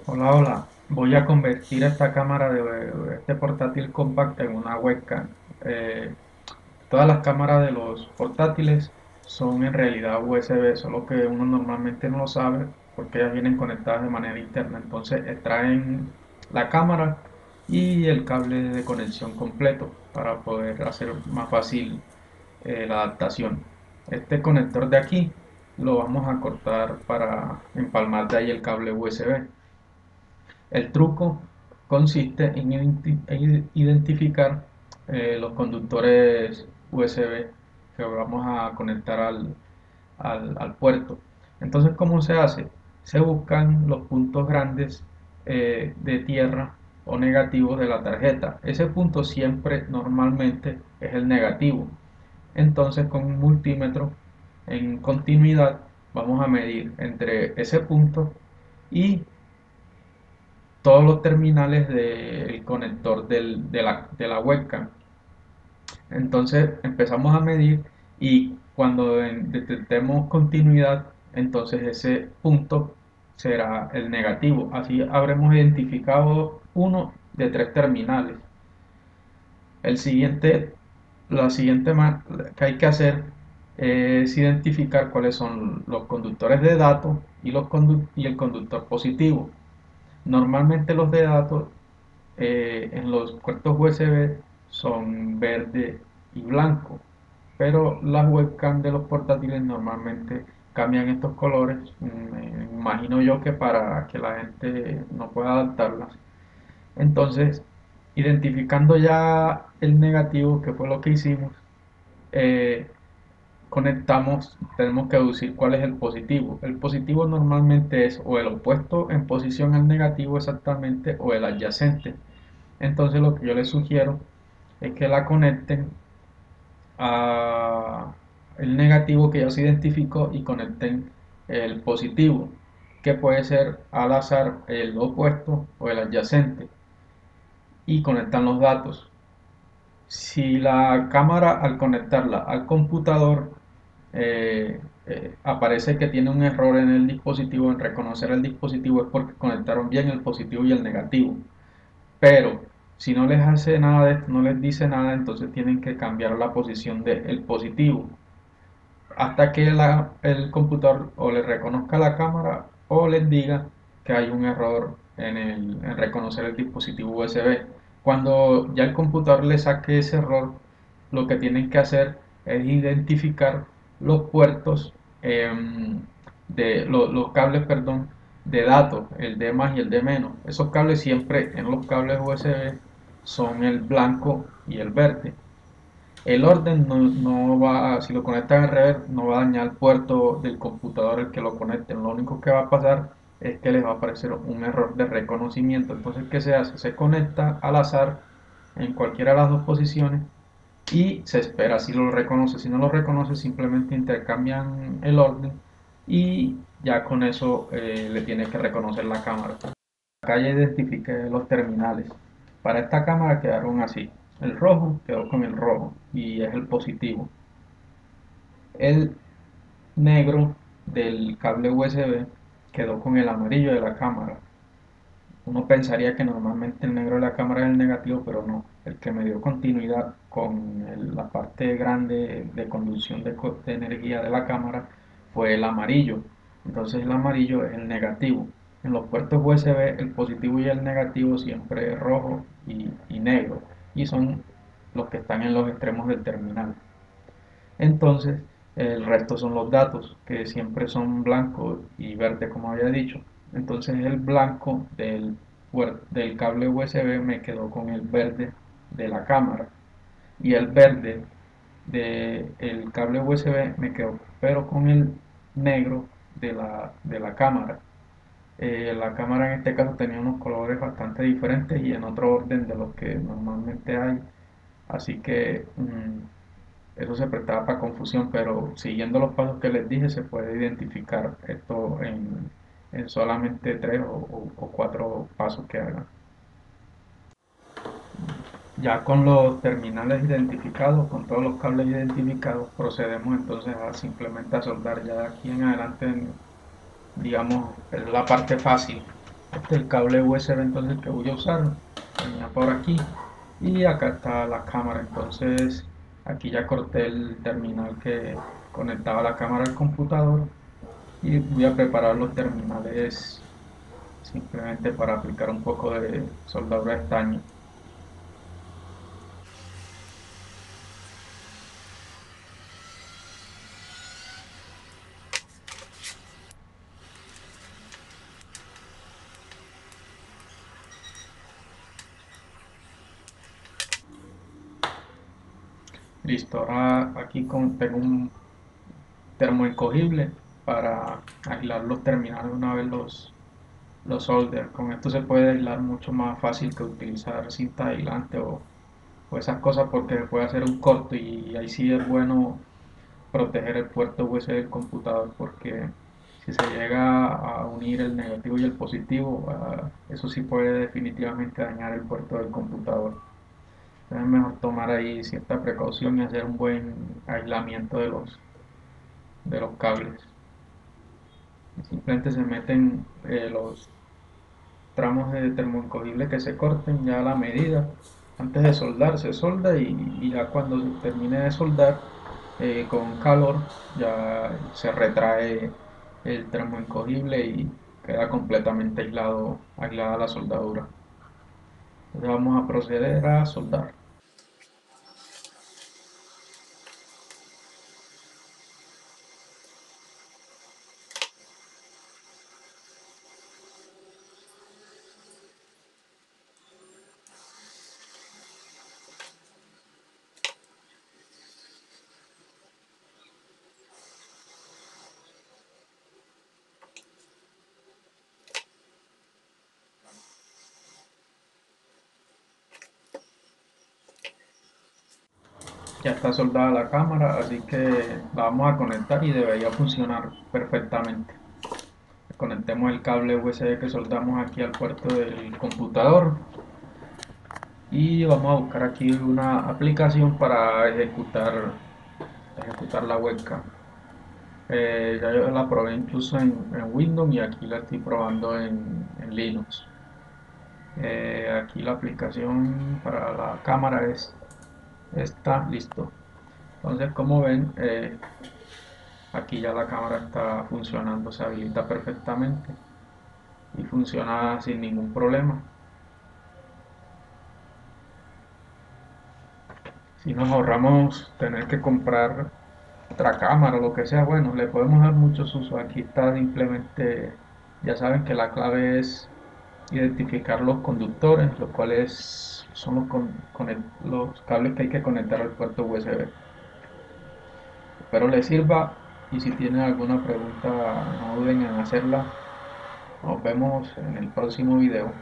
Hola, hola. Voy a convertir esta cámara de este portátil compact en una webcam. Eh, Todas las cámaras de los portátiles son en realidad USB, solo que uno normalmente no lo sabe porque ellas vienen conectadas de manera interna. Entonces extraen la cámara y el cable de conexión completo para poder hacer más fácil la adaptación. Este conector de aquí lo vamos a cortar para empalmar de ahí el cable USB. El truco consiste en identificar los conductores USB que vamos a conectar al puerto. Entonces, ¿cómo se hace? Se buscan los puntos grandes de tierra o negativos de la tarjeta. Ese punto siempre normalmente es el negativo. Entonces, con un multímetro en continuidad vamos a medir entre ese punto y todos los terminales del conector de la webcam. Entonces empezamos a medir y cuando detectemos continuidad, entonces ese punto será el negativo. Así habremos identificado uno de tres terminales. El siguiente, la siguiente que hay que hacer es identificar cuáles son los conductores de datos y el conductor positivo. Normalmente los de datos en los puertos USB son verde y blanco, pero las webcam de los portátiles normalmente cambian estos colores. Me imagino yo que para que la gente no pueda adaptarlas. Entonces, identificando ya el negativo, que fue lo que hicimos, eh, tenemos que deducir cuál es el positivo. El positivo normalmente es o el opuesto en posición al negativo exactamente o el adyacente. Entonces lo que yo les sugiero es que la conecten a el negativo que ya se identificó y conecten el positivo, que puede ser al azar el opuesto o el adyacente, y conectan los datos. Si la cámara al conectarla al computador aparece que tiene un error en el dispositivo, en reconocer el dispositivo, es porque conectaron bien el positivo y el negativo. Pero si no les hace nada de esto, no les dice nada, entonces tienen que cambiar la posición del positivo hasta que el computador o le reconozca la cámara o les diga que hay un error en reconocer el dispositivo USB. Cuando ya el computador le saque ese error, lo que tienen que hacer es identificar los puertos los cables, perdón, de datos, el D más y el D menos. Esos cables siempre en los cables USB son el blanco y el verde. El orden no va, si lo conectan al revés, no va a dañar el puerto del computador el que lo conecten. Lo único que va a pasar es que les va a aparecer un error de reconocimiento. Entonces, ¿qué se hace? Se conecta al azar en cualquiera de las dos posiciones y se espera si lo reconoce. Si no lo reconoce, simplemente intercambian el orden y ya con eso le tiene que reconocer la cámara. Acá ya identifiqué los terminales. Para esta cámara quedaron así. El rojo quedó con el rojo y es el positivo. El negro del cable USB quedó con el amarillo de la cámara. Uno pensaría que normalmente el negro de la cámara es el negativo, pero no. El que me dio continuidad con la parte grande de conducción de energía de la cámara fue el amarillo. Entonces el amarillo es el negativo. En los puertos USB el positivo y el negativo siempre es rojo y negro. Y son los que están en los extremos del terminal. Entonces el resto son los datos, que siempre son blanco y verde como había dicho. Entonces el blanco del cable USB me quedó con el verde de la cámara y el verde del cable USB me quedó pero con el negro de la cámara. La cámara en este caso tenía unos colores bastante diferentes y en otro orden de los que normalmente hay, así que eso se prestaba para confusión, pero siguiendo los pasos que les dije se puede identificar esto en solamente tres o cuatro pasos que hagan. Ya con los terminales identificados, con todos los cables identificados, procedemos entonces a simplemente a soldar. Ya de aquí en adelante, digamos, es la parte fácil. Este es el cable USB entonces que voy a usar. Venía por aquí. Y acá está la cámara. Entonces aquí ya corté el terminal que conectaba la cámara al computador. Y voy a preparar los terminales simplemente para aplicar un poco de soldadura de estaño. Listo, ahora aquí tengo un termoencogible para aislar los terminales una vez los solder. Con esto se puede aislar mucho más fácil que utilizar cinta aislante o esas cosas porque se puede hacer un corto y ahí sí es bueno proteger el puerto USB del computador porque si se llega a unir el negativo y el positivo, eso sí puede definitivamente dañar el puerto del computador. Entonces es mejor tomar ahí cierta precaución y hacer un buen aislamiento de los cables. Simplemente se meten los tramos de termoencogible que se corten ya a la medida. Antes de soldar, se solda y ya cuando se termine de soldar con calor, ya se retrae el termoencogible y queda completamente aislada la soldadura. Entonces vamos a proceder a soldar. Ya está soldada la cámara, así que la vamos a conectar y debería funcionar perfectamente. Conectemos el cable USB que soldamos aquí al puerto del computador y vamos a buscar aquí una aplicación para ejecutar la webcam. Ya yo la probé incluso en Windows y aquí la estoy probando en Linux. Aquí la aplicación para la cámara es esta, listo. Entonces, como ven, aquí ya la cámara está funcionando, se habilita perfectamente y funciona sin ningún problema. Si nos ahorramos tener que comprar otra cámara o lo que sea, bueno, le podemos dar muchos usos. Aquí está simplemente, ya saben que la clave es identificar los conductores, los cuales son los cables que hay que conectar al puerto USB. Espero les sirva y si tienen alguna pregunta no duden en hacerla. Nos vemos en el próximo video.